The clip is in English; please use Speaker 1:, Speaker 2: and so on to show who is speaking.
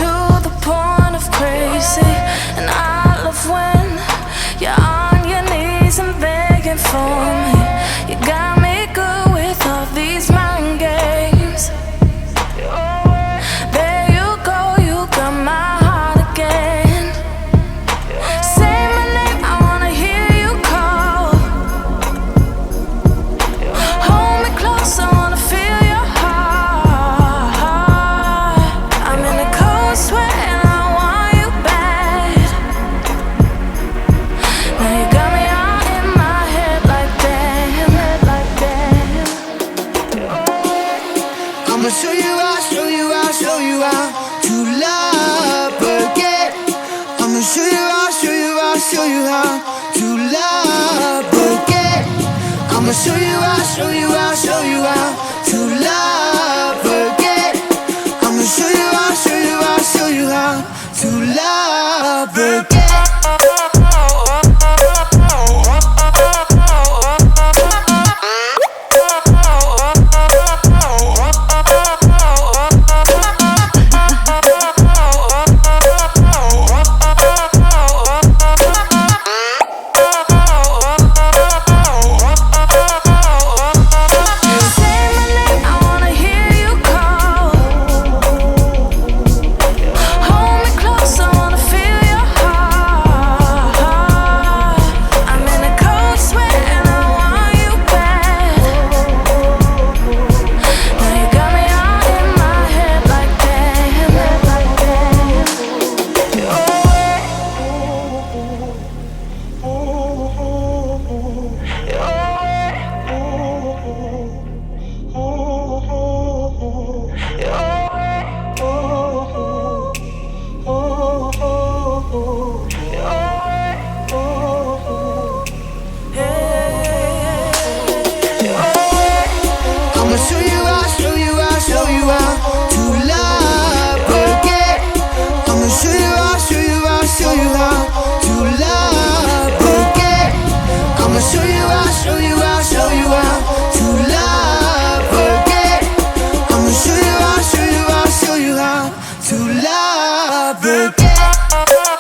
Speaker 1: to the point of crazy. And I love when you're on your knees and begging for me. You got me good with all these mind games. There you go, you got my heart again. Say my name, I wanna hear you call. Hold me close, I wanna feel your heart. I'm in a cold sweat and I want you bad. Now you got me all in my head like damn, like damn.
Speaker 2: I'ma show you out, show you out, show you out to love again. I'ma show you out, show you out, show you out to love again. I'ma show you out, show you out, show you out to love again. I'ma show you out, show you out, show you out to love again.
Speaker 1: Say my name, I wanna hear you call. Hold me close, I wanna feel your heart. I'm in a cold sweat and I want you bad. Now you got me all in my head like damn, like damn.
Speaker 2: I'ma show you out, show you out, show you out to love again. I'ma show you out, show you out, show you out to love again. I'ma show you out, show you out, show you out to love again. I'ma show you out, show you out, show you out to love again.